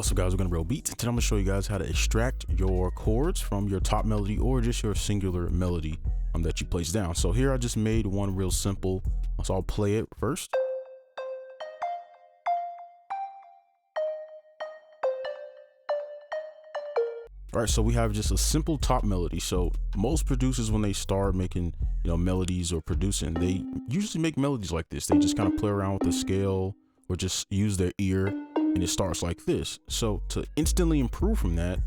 What's up, guys? We're gonna Brobeatztv. Today I'm gonna show you guys how to extract your chords from your top melody or just your singular melody that you place down. So here I just made one real simple, so I'll play it first. All right, so we have just a simple top melody. So most producers, when they start making, melodies or producing, they usually make melodies like this. They just kind of play around with the scale or just use their ear, and it starts like this. So to instantly improve from that,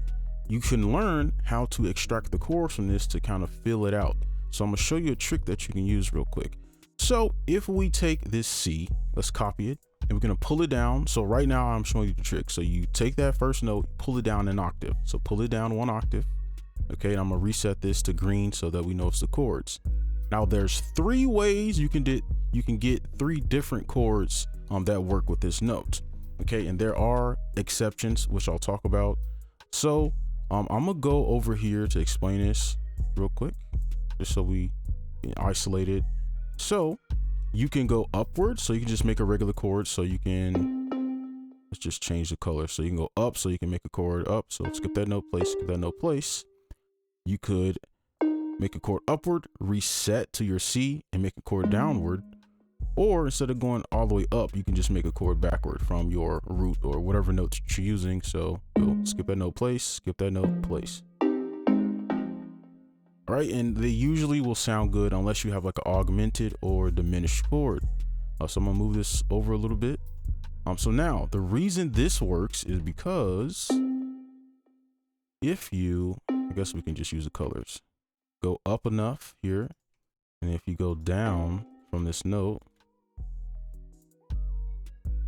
you can learn how to extract the chords from this to kind of fill it out. So I'm gonna show you a trick that you can use real quick. So if we take this C, let's copy it, and we're gonna pull it down. So right now I'm showing you the trick. So you take that first note, pull it down an octave. So pull it down 1 octave. Okay, and I'm gonna reset this to green so that we know it's the chords. Now there's 3 ways you can get 3 different chords that work with this note. Okay, and there are exceptions, which I'll talk about. So I'm gonna go over here to explain this real quick, just so we can isolate it. So you can go upward, so you can just make a regular chord. So you can, let's just change the color. So you can go up, so you can make a chord up. So skip that note place, skip that note place. You could make a chord upward, reset to your C, and make a chord downward. Or instead of going all the way up, you can just make a chord backward from your root or whatever note you're using. So you'll skip that note place, skip that note place. All right, and they usually will sound good unless you have like an augmented or diminished chord. So I'm gonna move this over a little bit. So now the reason this works is because if you, I guess we can just use the colors, go up enough here, and if you go down from this note,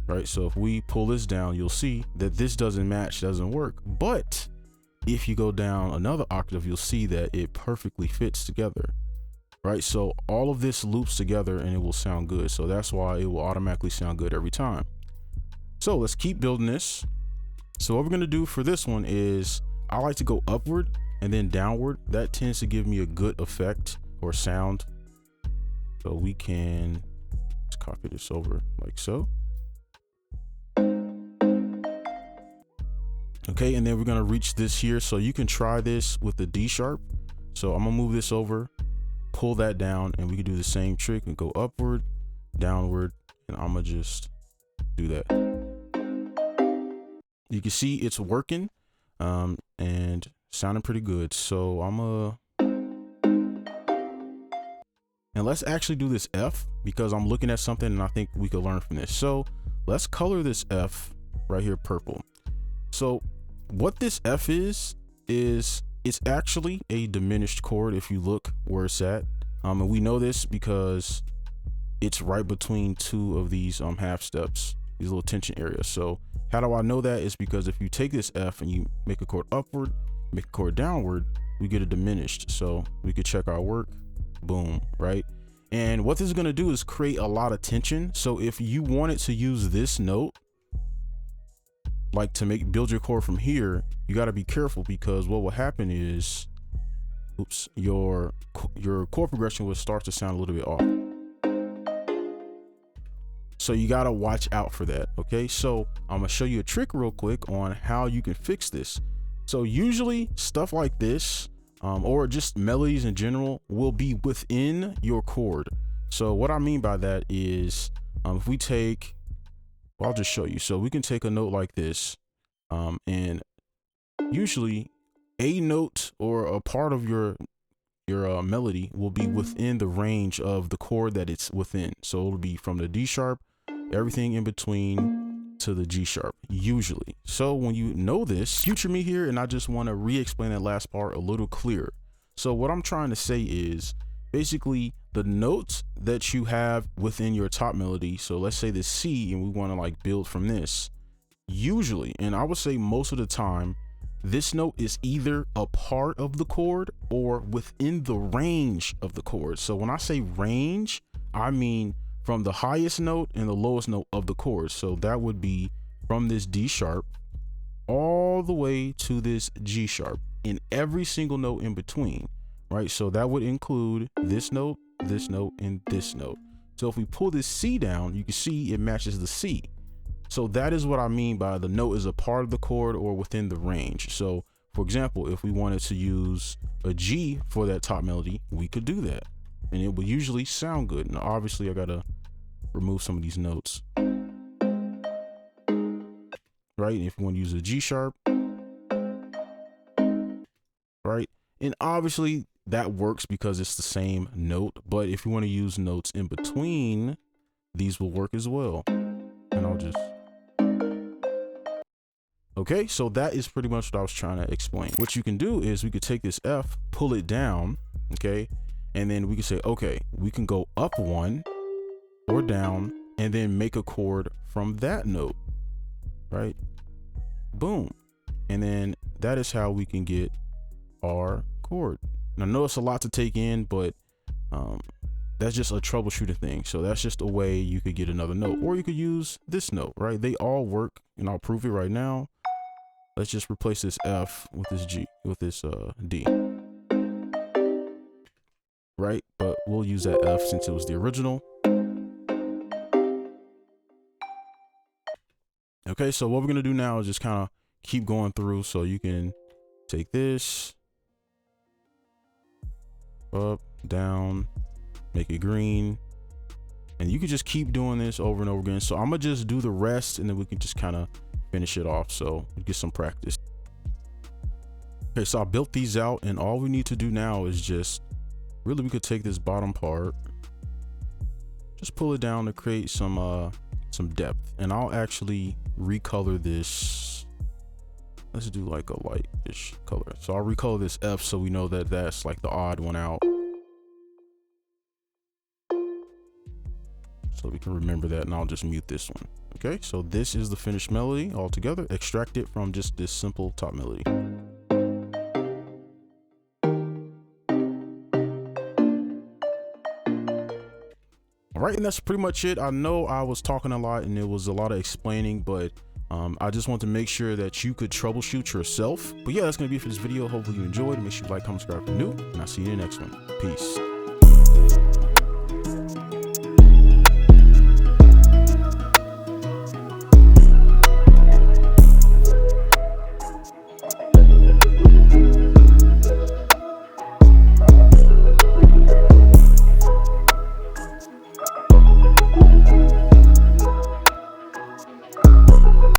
right? So if we pull this down, you'll see that this doesn't match, doesn't work. But if you go down another octave, you'll see that it perfectly fits together, right? So all of this loops together and it will sound good. So that's why it will automatically sound good every time. So let's keep building this. So what we're gonna do for this one is I like to go upward and then downward. That tends to give me a good effect or sound. So we can just copy this over like so. Okay, and then we're gonna reach this here. So you can try this with the D sharp. So I'm gonna move this over, pull that down, and we can do the same trick and go upward, downward, and I'm gonna just do that. You can see it's working and sounding pretty good. So and let's actually do this F because I'm looking at something and I think we could learn from this. So let's color this F right here purple. So what this F is it's actually a diminished chord if you look where it's at. And we know this because it's right between 2 of these half steps, these little tension areas. So how do I know that? Is because if you take this F and you make a chord upward, make a chord downward, we get a diminished. So we could check our work, boom, right? And what this is gonna do is create a lot of tension. So if you wanted to use this note, like to build your chord from here, you got to be careful because what will happen is, oops, your chord progression will start to sound a little bit off. So you got to watch out for that. Okay, so I'm gonna show you a trick real quick on how you can fix this. So usually stuff like this, or just melodies in general, will be within your chord. So what I mean by that is, if we take, well, I'll just show you. So we can take a note like this, and usually a note or a part of your melody will be within the range of the chord that it's within. So it'll be from the D sharp, everything in between, to the G sharp usually. So when you know this, future me here, and I just want to re-explain that last part a little clearer. So what I'm trying to say is basically the notes that you have within your top melody. So let's say the C, and we want to like build from this. Usually, and I would say most of the time, this note is either a part of the chord or within the range of the chord. So when I say range, I mean from the highest note and the lowest note of the chord. So that would be from this D sharp all the way to this G sharp, in every single note in between, right? So that would include this note, and this note. So if we pull this C down, you can see it matches the C. So that is what I mean by the note is a part of the chord or within the range. So for example, if we wanted to use a G for that top melody, we could do that and it would usually sound good. Now obviously I gotta remove some of these notes, right? If you want to use a G sharp, right? And obviously that works because it's the same note, but if you want to use notes in between, these will work as well. And I'll just, okay, so that is pretty much what I was trying to explain. What you can do is we could take this F, pull it down, okay? And then we can say, okay, we can go up one or down and then make a chord from that note, right? Boom. And then that is how we can get our chord. Now, I know it's a lot to take in, but that's just a troubleshooting thing. So that's just a way you could get another note, or you could use this note, right? They all work, and I'll prove it right now. Let's just replace this F with this G, with this D, right? But we'll use that F since it was the original. Okay, so what we're gonna do now is just kind of keep going through. So you can take this up, down, make it green, and you can just keep doing this over and over again. So I'm gonna just do the rest and then we can just kind of finish it off so we get some practice. Okay, so I built these out and all we need to do now is just really, we could take this bottom part, just pull it down to create some depth, and I'll actually recolor this. Let's do like a light-ish color. So I'll recolor this F so we know that that's like the odd one out, so we can remember that. And I'll just mute this one. Okay, so this is the finished melody all together, extracted from just this simple top melody. All right, and that's pretty much it. I know I was talking a lot and it was a lot of explaining, but I just want to make sure that you could troubleshoot yourself. But yeah, that's gonna be it for this video. Hopefully you enjoyed. Make sure you like, comment, subscribe if you're new, and I'll see you in the next one. Peace.